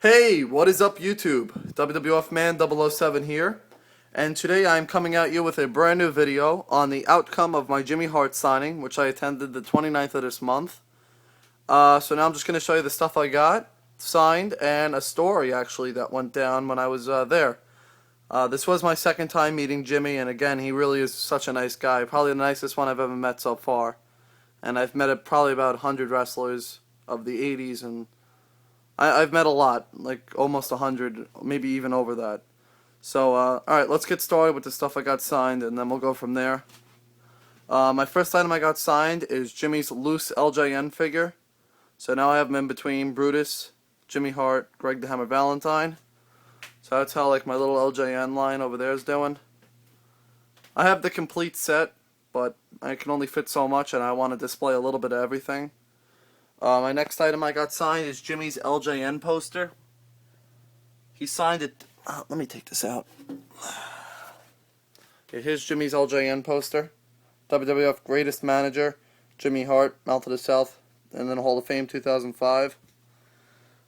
Hey, what is up YouTube? WWF Man 007 here, and today I'm coming at you with a brand new video on the outcome of my Jimmy Hart signing, which I attended the 29th of this month. So now I'm just going to show you the stuff I got signed and a story actually that went down when I was there. This was my second time meeting Jimmy, and again, he really is such a nice guy, probably the nicest one I've ever met so far. And I've met probably about 100 wrestlers of the 80s, and I've met a lot, like almost 100, maybe even over that. So, alright, let's get started with the stuff I got signed, and then we'll go from there. My first item I got signed is Jimmy's loose LJN figure. So now I have him in between Brutus, Jimmy Hart, Greg the Hammer Valentine. So that's how like my little LJN line over there is doing. I have the complete set, but I can only fit so much, and I want to display a little bit of everything. My next item I got signed is Jimmy's LJN poster. He signed it. Let me take this out. Okay, here's Jimmy's LJN poster. WWF Greatest Manager, Jimmy Hart, Mouth of the South, and then Hall of Fame 2005.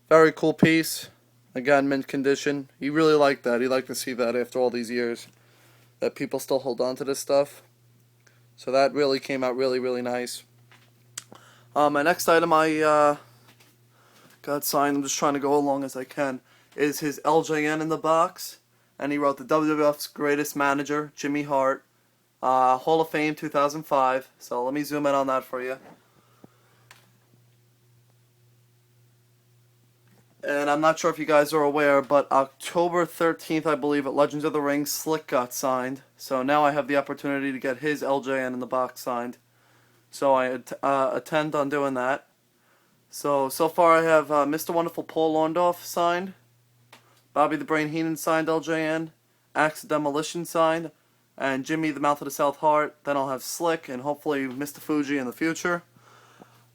Very cool piece. Again, mint condition. He really liked that. He liked to see that after all these years, that people still hold on to this stuff. So that really came out really, really nice. My next item I got signed, I'm just trying to go along as I can, is his LJN in the box. And he wrote the WWF's Greatest Manager, Jimmy Hart, Hall of Fame 2005. So let me zoom in on that for you. And I'm not sure if you guys are aware, but October 13th, I believe, at Legends of the Ring, Slick got signed. So now I have the opportunity to get his LJN in the box signed. So I intend on doing that. So far I have Mr. Wonderful Paul Orndorff signed, Bobby the Brain Heenan signed LJN, Axe Demolition signed, and Jimmy the Mouth of the South Hart. Then I'll have Slick and hopefully Mr. Fuji in the future.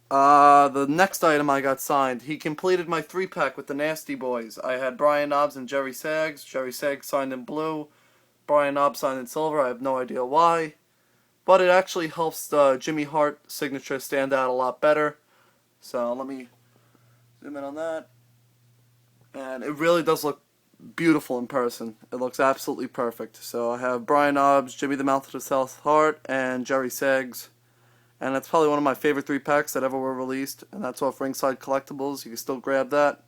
The next item I got signed, he completed my 3-pack with the Nasty Boys. I had Brian Knobbs and Jerry Saggs. Jerry Saggs signed in blue, Brian Knobbs signed in silver. I have no idea why. But it actually helps the Jimmy Hart signature stand out a lot better. So let me zoom in on that. And it really does look beautiful in person. It looks absolutely perfect. So I have Brian Knobbs, Jimmy the Mouth of the South Hart, and Jerry Saggs. And that's probably one of my favorite 3-packs that ever were released. And that's off Ringside Collectibles. You can still grab that.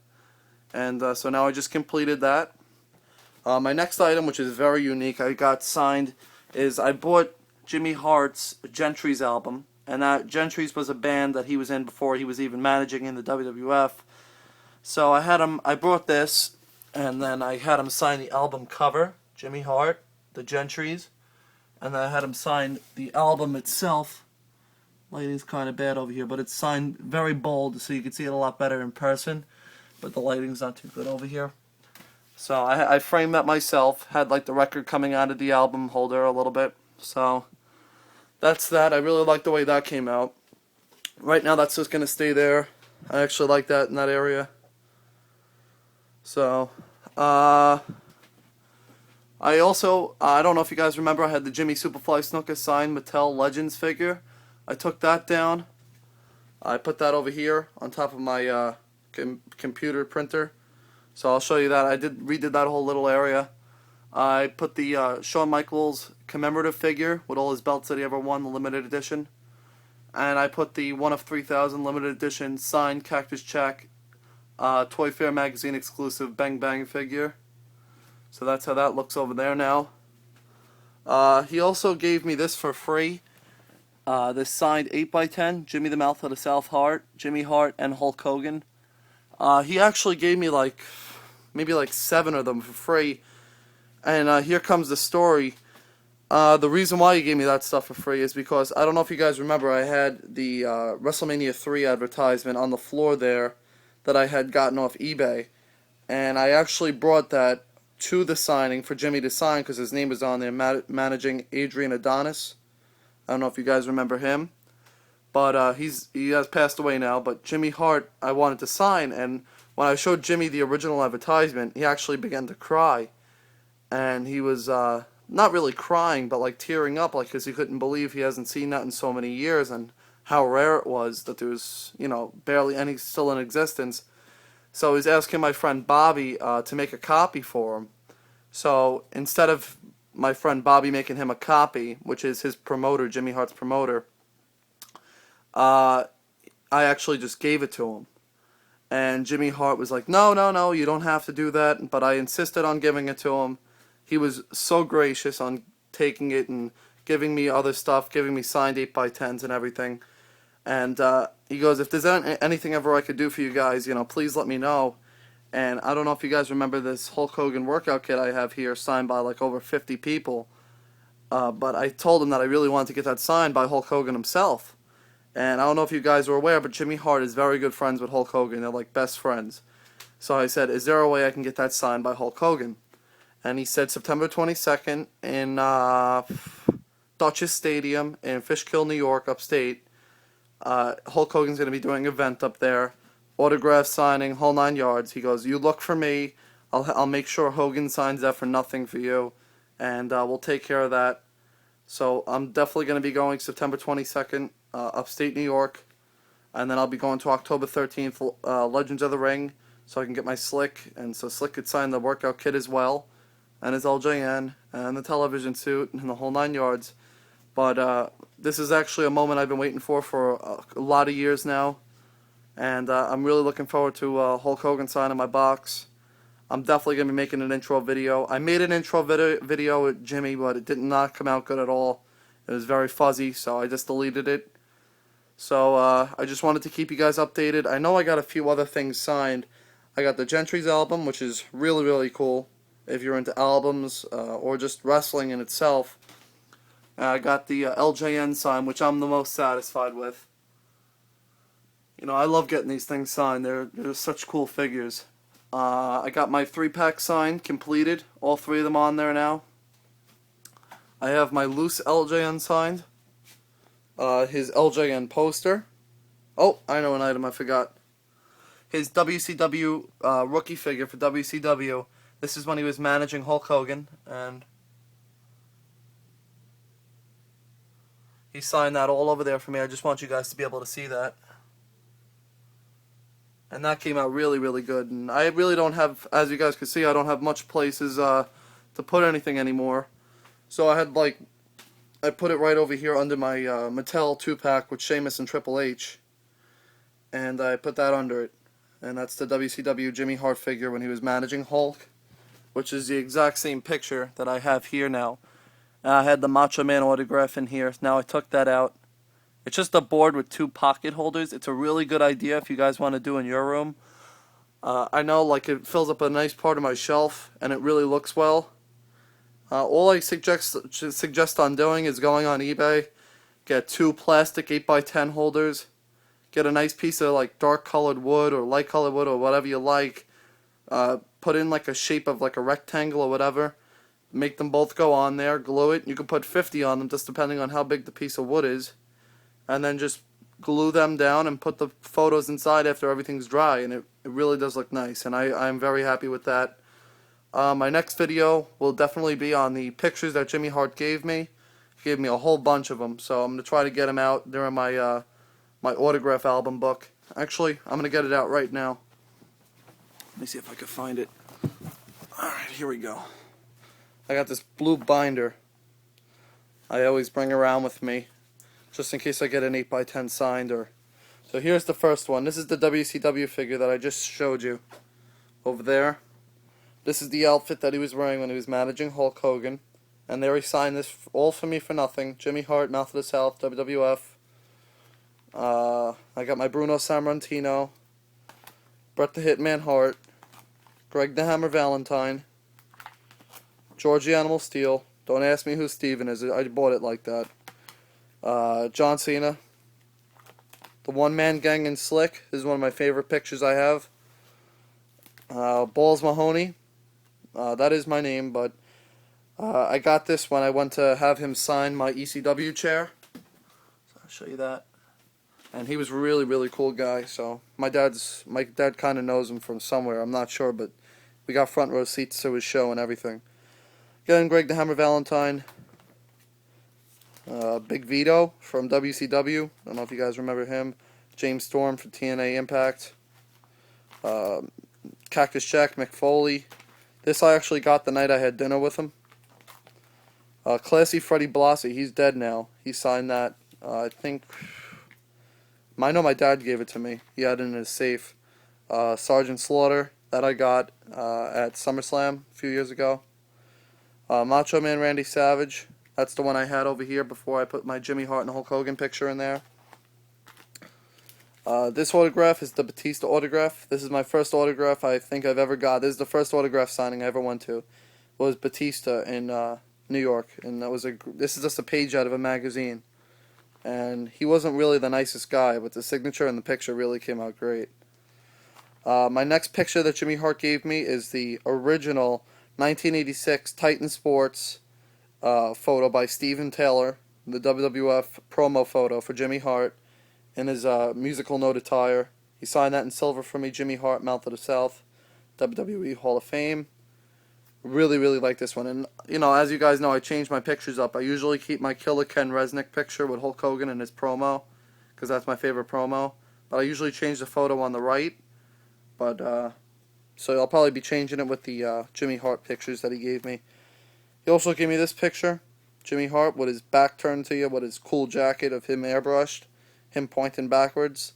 And so now I just completed that. My next item, which is very unique, I got signed, is I bought Jimmy Hart's Gentry's album, and that Gentry's was a band that he was in before he was even managing in the WWF. So I brought this, and then I had him sign the album cover, Jimmy Hart, the Gentry's, and then I had him sign the album itself. Lighting's kind of bad over here, but it's signed very bold, so you can see it a lot better in person, but the lighting's not too good over here. So I framed that myself, had like the record coming out of the album holder a little bit, so that's that. I really like the way that came out. Right now that's just going to stay there. I actually like that in that area. So, I also, I don't know if you guys remember, I had the Jimmy Superfly Snuka signed Mattel Legends figure. I took that down. I put that over here on top of my computer printer. So I'll show you that. I redid that whole little area. I put the Shawn Michaels commemorative figure with all his belts that he ever won, the limited edition. And I put the 1 of 3,000 limited edition signed Cactus Jack Toy Fair magazine exclusive Bang Bang figure. So that's how that looks over there now. He also gave me this for free. This signed 8x10 Jimmy the Mouth of the South Hart, Jimmy Hart, and Hulk Hogan. He actually gave me maybe 7 of them for free. And here comes the story. The reason why he gave me that stuff for free is because, I don't know if you guys remember, I had the WrestleMania 3 advertisement on the floor there that I had gotten off eBay. And I actually brought that to the signing for Jimmy to sign because his name was on there, managing Adrian Adonis. I don't know if you guys remember him. But he has passed away now. But Jimmy Hart, I wanted to sign. And when I showed Jimmy the original advertisement, he actually began to cry. And he was not really crying, but tearing up, because he couldn't believe he hasn't seen that in so many years, and how rare it was that there was, barely any still in existence. So he's asking my friend Bobby to make a copy for him. So instead of my friend Bobby making him a copy, which is his promoter, Jimmy Hart's promoter, I actually just gave it to him. And Jimmy Hart was like, no, no, no, you don't have to do that. But I insisted on giving it to him. He was so gracious on taking it and giving me other stuff, giving me signed 8x10s and everything. And he goes, if there's anything ever I could do for you guys, please let me know. And I don't know if you guys remember this Hulk Hogan workout kit I have here signed by like over 50 people. But I told him that I really wanted to get that signed by Hulk Hogan himself. And I don't know if you guys are aware, but Jimmy Hart is very good friends with Hulk Hogan. They're like best friends. So I said, is there a way I can get that signed by Hulk Hogan? And he said September 22nd in Dutchess Stadium in Fishkill, New York, upstate. Hulk Hogan's going to be doing an event up there. Autograph signing, whole 9 yards. He goes, you look for me. I'll make sure Hogan signs that for nothing for you. And we'll take care of that. So I'm definitely going to be going September 22nd, upstate New York. And then I'll be going to October 13th, Legends of the Ring, so I can get my Slick. And so Slick could sign the workout kit as well, and his LJN, and the television suit, and the whole 9 yards. But this is actually a moment I've been waiting for a lot of years now. And I'm really looking forward to Hulk Hogan signing my box. I'm definitely going to be making an intro video. I made an intro video with Jimmy, but it did not come out good at all. It was very fuzzy, so I just deleted it. So I just wanted to keep you guys updated. I know I got a few other things signed. I got the Gentry's album, which is really, really cool if you're into albums or just wrestling in itself. I got the LJN sign, which I'm the most satisfied with. I love getting these things signed. They're such cool figures. I got my 3-pack signed, completed. All 3 of them on there now. I have my loose LJN signed. His LJN poster. Oh, I know an item I forgot. His WCW rookie figure for WCW. This is when he was managing Hulk Hogan. And he signed that all over there for me. I just want you guys to be able to see that. And that came out really, really good. And I really don't have, as you guys can see, I don't have much places to put anything anymore. So I put it right over here under my Mattel 2-pack with Sheamus and Triple H. And I put that under it. And that's the WCW Jimmy Hart figure when he was managing Hulk, which is the exact same picture that I have here now. I had the Macho Man autograph in here. Now I took that out. It's just a board with 2 pocket holders. It's a really good idea if you guys want to do in your room. I know it fills up a nice part of my shelf and it really looks well. All I suggest on doing is going on eBay, get 2 plastic 8x10 holders, get a nice piece of dark colored wood or light colored wood or whatever you like, put in a shape of a rectangle or whatever, make them both go on there, glue it. You can put 50 on them just depending on how big the piece of wood is. And then just glue them down and put the photos inside after everything's dry. And it really does look nice. And I'm very happy with that. My next video will definitely be on the pictures that Jimmy Hart gave me. He gave me a whole bunch of them. So I'm going to try to get them out during my, my autograph album book. Actually, I'm going to get it out right now. Let me see if I can find it. Alright, here we go. I got this blue binder I always bring around with me, just in case I get an 8x10 signed. So here's the first one. This is the WCW figure that I just showed you over there. This is the outfit that he was wearing when he was managing Hulk Hogan. And there he signed this all for me for nothing. Jimmy Hart, Mouth of the South, WWF. I got my Bruno Sammartino, Bret the Hitman Hart, Greg the Hammer Valentine, George the Animal Steel. Don't ask me who Steven is. I bought it like that. John Cena. The one-man gang in Slick. This is one of my favorite pictures I have. Balls Mahoney. That is my name, but I got this when I went to have him sign my ECW chair. So I'll show you that. And he was a really, really cool guy. So my dad kind of knows him from somewhere. I'm not sure, but we got front row seats to his show and everything. Again, Greg the Hammer Valentine. Big Vito from WCW. I don't know if you guys remember him. James Storm for TNA Impact. Cactus Jack, Mick Foley. This I actually got the night I had dinner with him. Classy Freddie Blassie, he's dead now. He signed that, I think, I know my dad gave it to me. He had it in his safe. Sergeant Slaughter, that I got at SummerSlam a few years ago. Macho Man Randy Savage, that's the one I had over here before I put my Jimmy Hart and Hulk Hogan picture in there. This autograph is the Batista autograph. This is my first autograph I think I've ever got. This is the first autograph signing I ever went to. It was Batista in New York, and this is just a page out of a magazine. And he wasn't really the nicest guy, but the signature and the picture really came out great. My next picture that Jimmy Hart gave me is the original 1986 Titan Sports photo by Steven Taylor, the WWF promo photo for Jimmy Hart in his musical note attire. He signed that in silver for me, Jimmy Hart, Mouth of the South, WWE Hall of Fame. Really, really like this one. And, you know, as you guys know, I changed my pictures up. I usually keep my Killer Ken Resnick picture with Hulk Hogan in his promo, because that's my favorite promo. But I usually change the photo on the right. But, so I'll probably be changing it with the Jimmy Hart pictures that he gave me. He also gave me this picture, Jimmy Hart with his back turned to you, with his cool jacket of him airbrushed, him pointing backwards.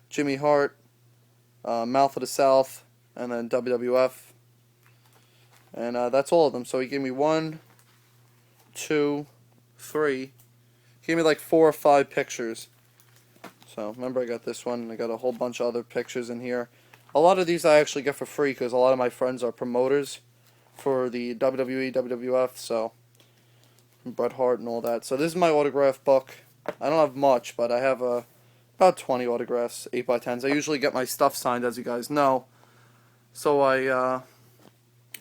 Jimmy Hart, Mouth of the South, and then WWF. And that's all of them. So he gave me 1, 2, 3. He gave me like 4 or 5 pictures. So remember, I got this one, and I got a whole bunch of other pictures in here. A lot of these I actually get for free because a lot of my friends are promoters for the WWE, WWF, so Bret Hart and all that. So this is my autograph book. I don't have much, but I have about 20 autographs, 8x10s. I usually get my stuff signed, as you guys know. So I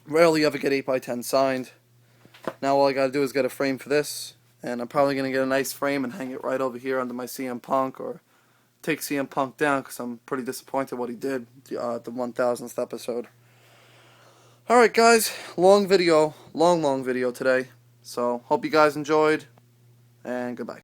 rarely ever get 8x10 signed. Now all I gotta do is get a frame for this, and I'm probably gonna get a nice frame and hang it right over here under my CM Punk, or take CM Punk down because I'm pretty disappointed what he did the 1000th episode. Alright guys, long video today. So hope you guys enjoyed, and goodbye.